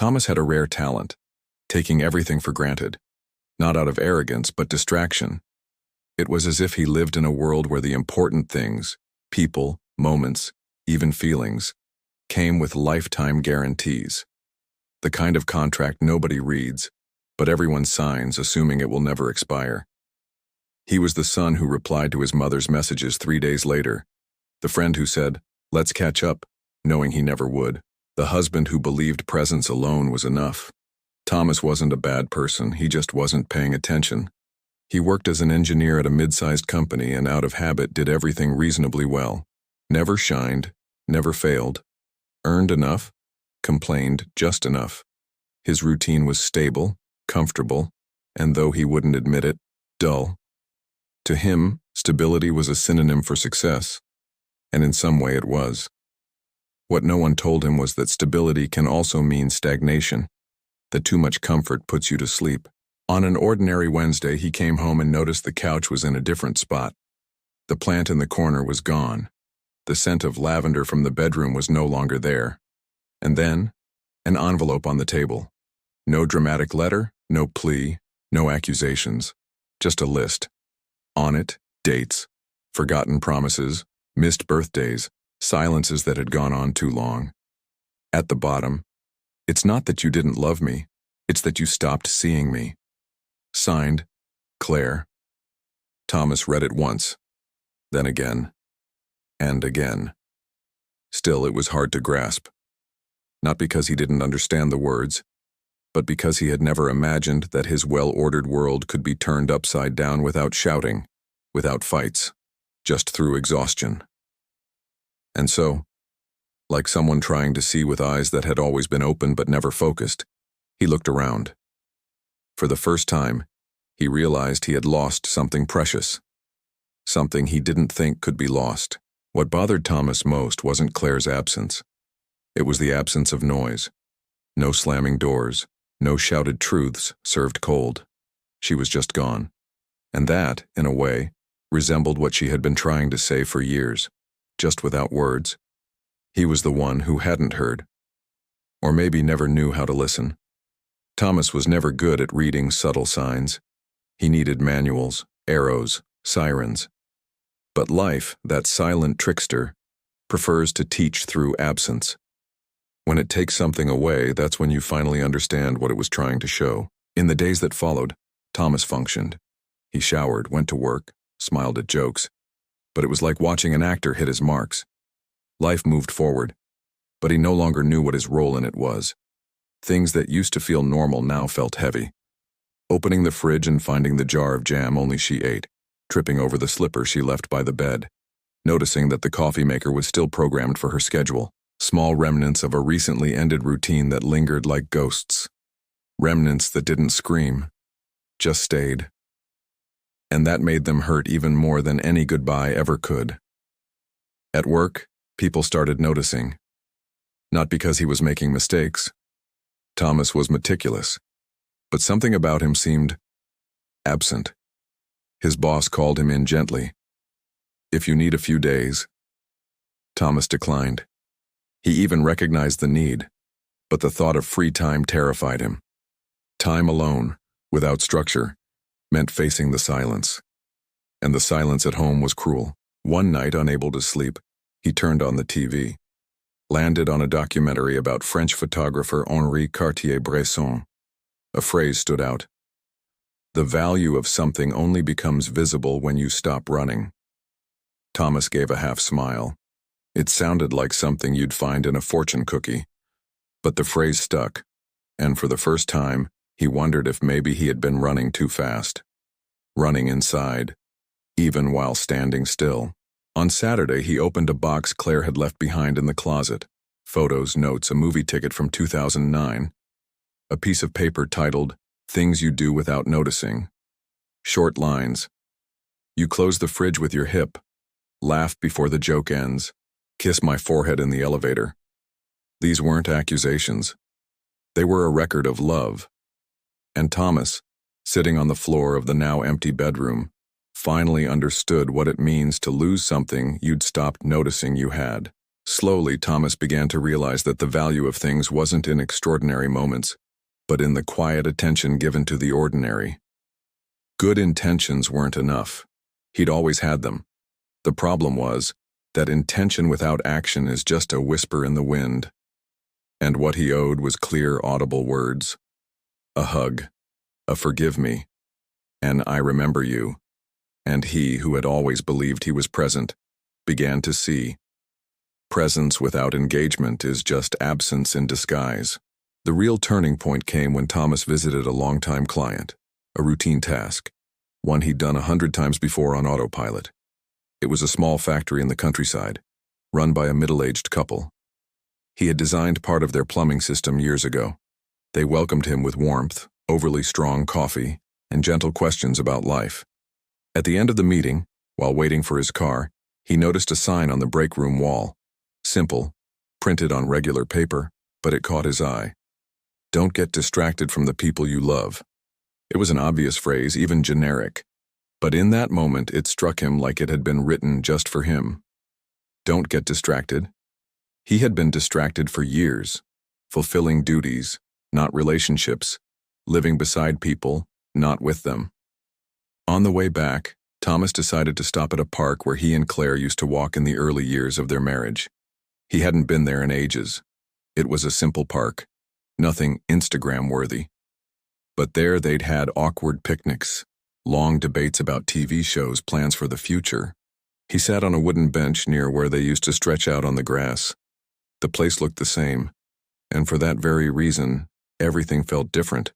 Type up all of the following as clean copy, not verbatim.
Thomas had a rare talent, taking everything for granted, not out of arrogance but distraction. It was as if he lived in a world where the important things, people, moments, even feelings, came with lifetime guarantees. The kind of contract nobody reads, but everyone signs assuming it will never expire. He was the son who replied to his mother's messages 3 days later, the friend who said, "Let's catch up," knowing he never would, the husband who believed presence alone was enough. Thomas wasn't a bad person, he just wasn't paying attention. He worked as an engineer at a mid-sized company and out of habit did everything reasonably well. Never shined, never failed. Earned enough, complained just enough. His routine was stable, comfortable, and though he wouldn't admit it, dull. To him, stability was a synonym for success, and in some way it was. What no one told him was that stability can also mean stagnation, that too much comfort puts you to sleep. On an ordinary Wednesday, he came home and noticed the couch was in a different spot. The plant in the corner was gone. The scent of lavender from the bedroom was no longer there. And then, an envelope on the table. No dramatic letter, no plea, no accusations. Just a list. On it, dates, forgotten promises, missed birthdays, silences that had gone on too long. At the bottom, "It's not that you didn't love me, it's that you stopped seeing me." Signed, Claire. Thomas read it once, then again, and again. Still, it was hard to grasp. Not because he didn't understand the words, but because he had never imagined that his well-ordered world could be turned upside down without shouting, without fights, just through exhaustion. And so, like someone trying to see with eyes that had always been open but never focused, he looked around. For the first time, he realized he had lost something precious. Something he didn't think could be lost. What bothered Thomas most wasn't Claire's absence. It was the absence of noise. No slamming doors, no shouted truths served cold. She was just gone. And that, in a way, resembled what she had been trying to say for years, just without words. He was the one who hadn't heard, or maybe never knew how to listen. Thomas was never good at reading subtle signs. He needed manuals, arrows, sirens. But life, that silent trickster, prefers to teach through absence. When it takes something away, that's when you finally understand what it was trying to show. In the days that followed, Thomas functioned. He showered, went to work, smiled at jokes. But it was like watching an actor hit his marks. Life moved forward, but he no longer knew what his role in it was. Things that used to feel normal now felt heavy. Opening the fridge and finding the jar of jam only she ate, tripping over the slipper she left by the bed, noticing that the coffee maker was still programmed for her schedule, small remnants of a recently ended routine that lingered like ghosts. Remnants that didn't scream, just stayed. And that made them hurt even more than any goodbye ever could. At work, people started noticing. Not because he was making mistakes. Thomas was meticulous, but something about him seemed absent. His boss called him in gently. "If you need a few days." Thomas declined. He even recognized the need, but the thought of free time terrified him. Time alone, without structure, meant facing the silence. And the silence at home was cruel. One night, unable to sleep, he turned on the TV. Landed on a documentary about French photographer Henri Cartier-Bresson. A phrase stood out. "The value of something only becomes visible when you stop running." Thomas gave a half smile. It sounded like something you'd find in a fortune cookie. But the phrase stuck, and for the first time, he wondered if maybe he had been running too fast. Running inside, even while standing still. On Saturday, he opened a box Claire had left behind in the closet. Photos, notes, a movie ticket from 2009. A piece of paper titled, "Things You Do Without Noticing." Short lines. "You close the fridge with your hip. Laugh before the joke ends. Kiss my forehead in the elevator." These weren't accusations. They were a record of love. And Thomas, sitting on the floor of the now empty bedroom, finally understood what it means to lose something you'd stopped noticing you had. Slowly, Thomas began to realize that the value of things wasn't in extraordinary moments, but in the quiet attention given to the ordinary. Good intentions weren't enough. He'd always had them. The problem was that intention without action is just a whisper in the wind. And what he owed was clear, audible words. A hug, a forgive me, an I remember you. And he, who had always believed he was present, began to see. Presence without engagement is just absence in disguise. The real turning point came when Thomas visited a longtime client, a routine task, one he'd done 100 times before on autopilot. It was a small factory in the countryside, run by a middle-aged couple. He had designed part of their plumbing system years ago. They welcomed him with warmth, overly strong coffee, and gentle questions about life. At the end of the meeting, while waiting for his car, he noticed a sign on the break room wall. Simple, printed on regular paper, but it caught his eye. Don't get distracted from the people you love. It was an obvious phrase, even generic. But in that moment, it struck him like it had been written just for him. Don't get distracted. He had been distracted for years, fulfilling duties, not relationships, living beside people, not with them. On the way back, Thomas decided to stop at a park where he and Claire used to walk in the early years of their marriage. He hadn't been there in ages. It was a simple park, nothing Instagram-worthy. But there they'd had awkward picnics, long debates about TV shows, plans for the future. He sat on a wooden bench near where they used to stretch out on the grass. The place looked the same, and for that very reason, everything felt different.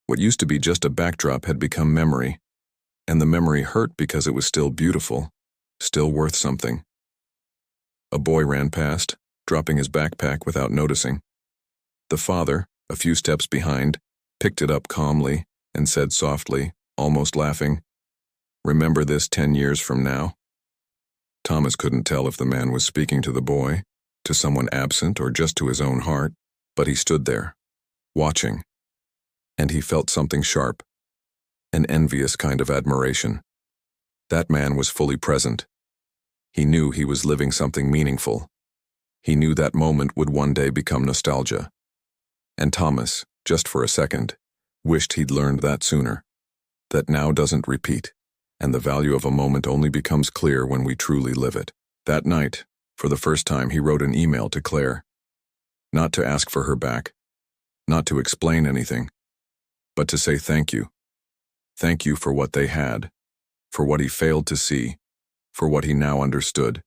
What used to be just a backdrop had become memory, and the memory hurt because it was still beautiful, still worth something. A boy ran past, dropping his backpack without noticing. The father, a few steps behind, picked it up calmly and said softly, almost laughing, "Remember this 10 years from now?" Thomas couldn't tell if the man was speaking to the boy, to someone absent, or just to his own heart, but he stood there, watching, and he felt something sharp, an envious kind of admiration. That man was fully present. He knew he was living something meaningful. He knew that moment would one day become nostalgia. And Thomas, just for a second, wished he'd learned that sooner. That now doesn't repeat, and the value of a moment only becomes clear when we truly live it. That night, for the first time, he wrote an email to Claire. Not to ask for her back, not to explain anything, but to say thank you. Thank you for what they had, for what he failed to see, for what he now understood.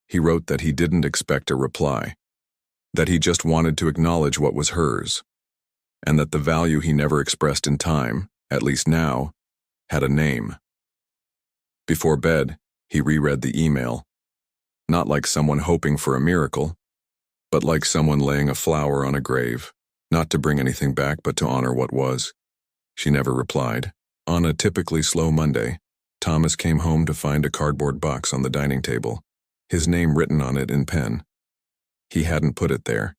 He wrote that he didn't expect a reply, that he just wanted to acknowledge what was hers, and that the value he never expressed in time, at least now, had a name. Before bed, he reread the email, not like someone hoping for a miracle, but like someone laying a flower on a grave, not to bring anything back but to honor what was. She never replied. On a typically slow Monday, Thomas came home to find a cardboard box on the dining table, his name written on it in pen. He hadn't put it there.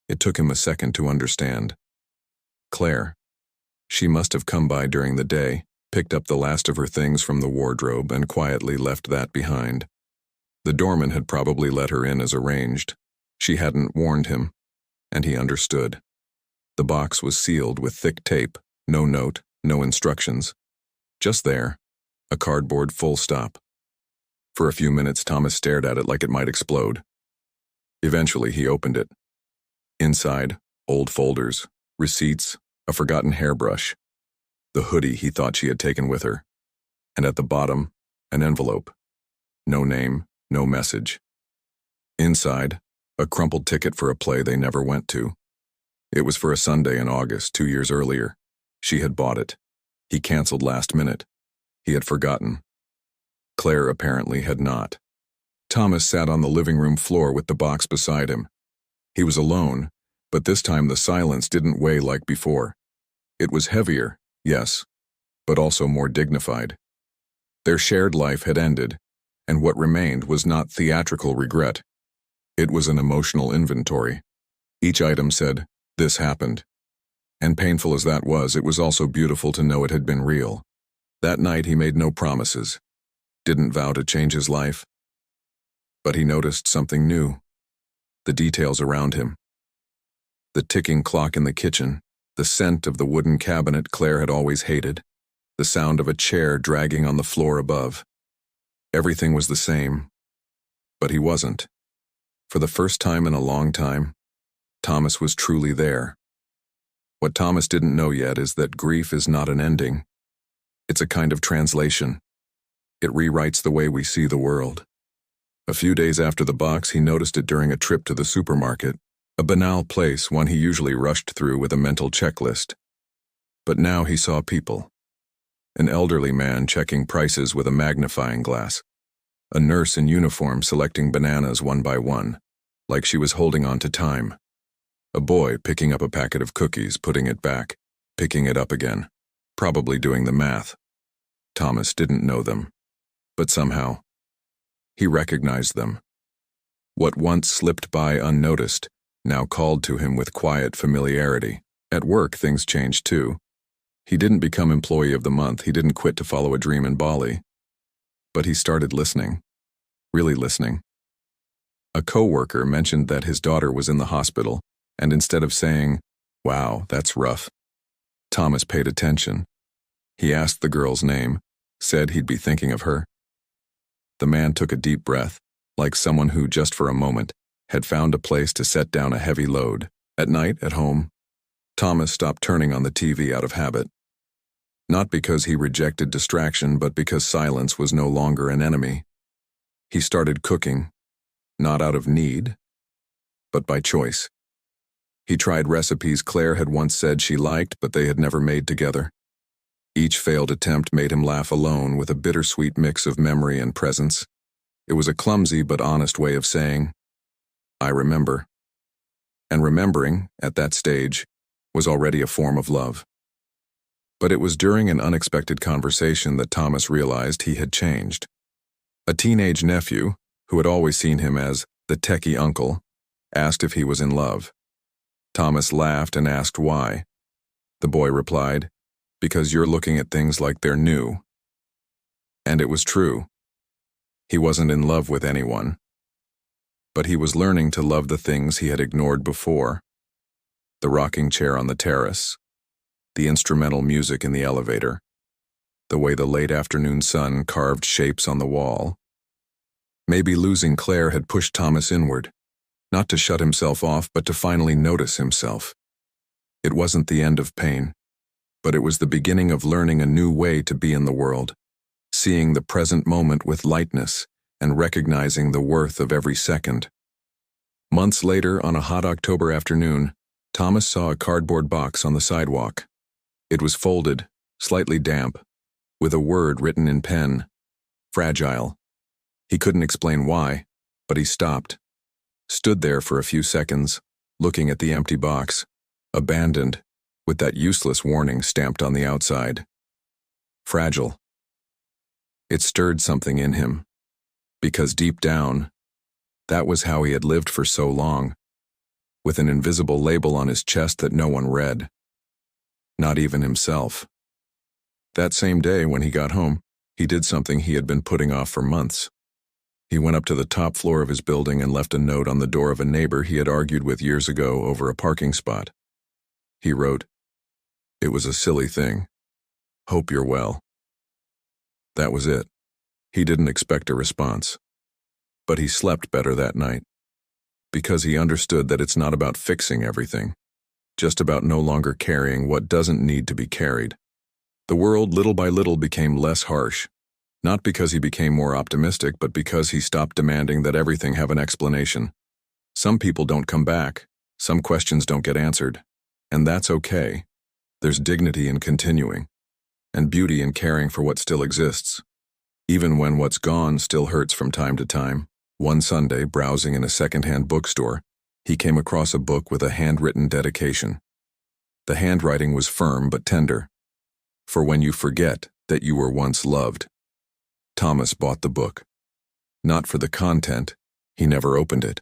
It took him a second to understand. Claire. She must have come by during the day, picked up the last of her things from the wardrobe, and quietly left that behind. The doorman had probably let her in as arranged. She hadn't warned him, and he understood. The box was sealed with thick tape, no note, no instructions. Just there, a cardboard full stop. For a few minutes, Thomas stared at it like it might explode. Eventually, he opened it. Inside, old folders, receipts, a forgotten hairbrush, the hoodie he thought she had taken with her, and at the bottom, an envelope. No name, no message. Inside, a crumpled ticket for a play they never went to. It was for a Sunday in August, 2 years earlier. She had bought it. He canceled last minute. He had forgotten. Claire apparently had not. Thomas sat on the living room floor with the box beside him. He was alone, but this time the silence didn't weigh like before. It was heavier, yes, but also more dignified. Their shared life had ended, and what remained was not theatrical regret. It was an emotional inventory. Each item said, "This happened." And painful as that was, it was also beautiful to know it had been real. That night he made no promises, didn't vow to change his life. But he noticed something new. The details around him. The ticking clock in the kitchen, the scent of the wooden cabinet Claire had always hated, the sound of a chair dragging on the floor above. Everything was the same, but he wasn't. For the first time in a long time, Thomas was truly there. What Thomas didn't know yet is that grief is not an ending. It's a kind of translation. It rewrites the way we see the world. A few days after the box, he noticed it during a trip to the supermarket, a banal place, one he usually rushed through with a mental checklist. But now he saw people. An elderly man checking prices with a magnifying glass. A nurse in uniform selecting bananas one by one, like she was holding on to time. A boy picking up a packet of cookies, putting it back, picking it up again, probably doing the math. Thomas didn't know them, but somehow, he recognized them. What once slipped by unnoticed now called to him with quiet familiarity. At work, things changed too. He didn't become Employee of the Month, he didn't quit to follow a dream in Bali. But he started listening. Really listening. A coworker mentioned that his daughter was in the hospital, and instead of saying, "Wow, that's rough," Thomas paid attention. He asked the girl's name, said he'd be thinking of her. The man took a deep breath, like someone who, just for a moment, had found a place to set down a heavy load. At night, at home, Thomas stopped turning on the TV out of habit. Not because he rejected distraction, but because silence was no longer an enemy. He started cooking, not out of need, but by choice. He tried recipes Claire had once said she liked, but they had never made together. Each failed attempt made him laugh alone with a bittersweet mix of memory and presence. It was a clumsy but honest way of saying, "I remember." And remembering, at that stage, was already a form of love. But it was during an unexpected conversation that Thomas realized he had changed. A teenage nephew, who had always seen him as the techie uncle, asked if he was in love. Thomas laughed and asked why. The boy replied, "Because you're looking at things like they're new." And it was true. He wasn't in love with anyone. But he was learning to love the things he had ignored before. The rocking chair on the terrace, the instrumental music in the elevator, the way the late afternoon sun carved shapes on the wall. Maybe losing Claire had pushed Thomas inward, not to shut himself off, but to finally notice himself. It wasn't the end of pain, but it was the beginning of learning a new way to be in the world, seeing the present moment with lightness and recognizing the worth of every second. Months later, on a hot October afternoon, Thomas saw a cardboard box on the sidewalk. It was folded, slightly damp, with a word written in pen, "Fragile." He couldn't explain why, but he stopped, stood there for a few seconds, looking at the empty box, abandoned, with that useless warning stamped on the outside. Fragile. It stirred something in him, because deep down, that was how he had lived for so long, with an invisible label on his chest that no one read. Not even himself. That same day, when he got home, he did something he had been putting off for months. He went up to the top floor of his building and left a note on the door of a neighbor he had argued with years ago over a parking spot. He wrote, "It was a silly thing. Hope you're well." That was it. He didn't expect a response. But he slept better that night, because he understood that it's not about fixing everything, just about no longer carrying what doesn't need to be carried. The world, little by little, became less harsh, not because he became more optimistic, but because he stopped demanding that everything have an explanation. Some people don't come back, some questions don't get answered, and that's okay. There's dignity in continuing, and beauty in caring for what still exists, even when what's gone still hurts from time to time. One Sunday, browsing in a second-hand bookstore, he came across a book with a handwritten dedication. The handwriting was firm but tender. For when you forget that you were once loved. Thomas bought the book. Not for the content, he never opened it,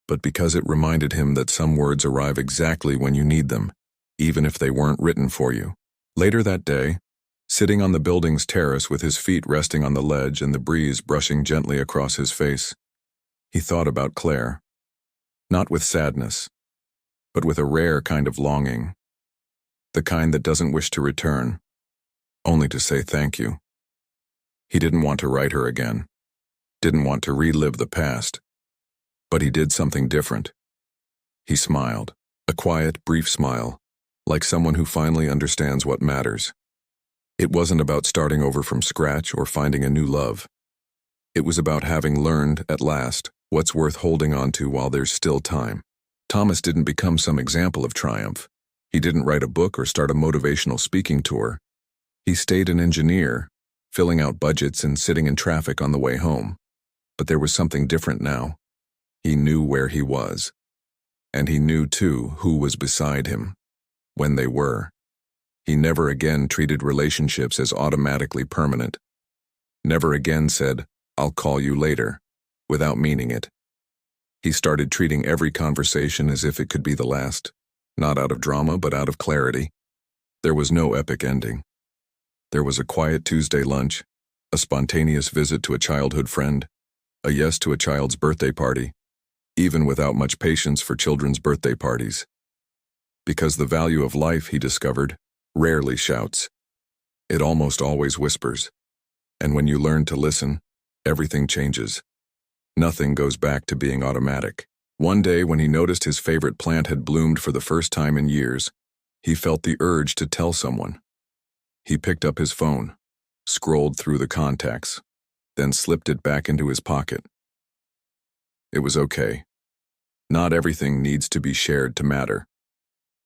but because it reminded him that some words arrive exactly when you need them, even if they weren't written for you. Later that day, sitting on the building's terrace with his feet resting on the ledge and the breeze brushing gently across his face, He thought about Claire, not with sadness, but with a rare kind of longing, the kind that doesn't wish to return, only to say thank you. He didn't want to write her again, didn't want to relive the past, but he did something different. He smiled, a quiet, brief smile, like someone who finally understands what matters. It wasn't about starting over from scratch or finding a new love. It was about having learned, at last, what's worth holding on to while there's still time. Thomas didn't become some example of triumph. He didn't write a book or start a motivational speaking tour. He stayed an engineer, filling out budgets and sitting in traffic on the way home. But there was something different now. He knew where he was. And he knew, too, who was beside him, when they were. He never again treated relationships as automatically permanent. Never again said, "I'll call you later," without meaning it. He started treating every conversation as if it could be the last, not out of drama, but out of clarity. There was no epic ending. There was a quiet Tuesday lunch, a spontaneous visit to a childhood friend, a yes to a child's birthday party, even without much patience for children's birthday parties. Because the value of life, he discovered, rarely shouts. It almost always whispers. And when you learn to listen, everything changes. Nothing goes back to being automatic. One day, when he noticed his favorite plant had bloomed for the first time in years, he felt the urge to tell someone. He picked up his phone, scrolled through the contacts, then slipped it back into his pocket. It was okay. Not everything needs to be shared to matter.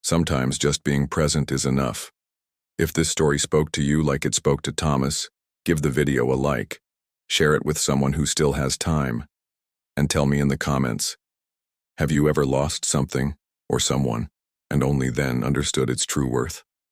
Sometimes just being present is enough. If this story spoke to you like it spoke to Thomas, give the video a like, share it with someone who still has time, and tell me in the comments, have you ever lost something or someone and only then understood its true worth?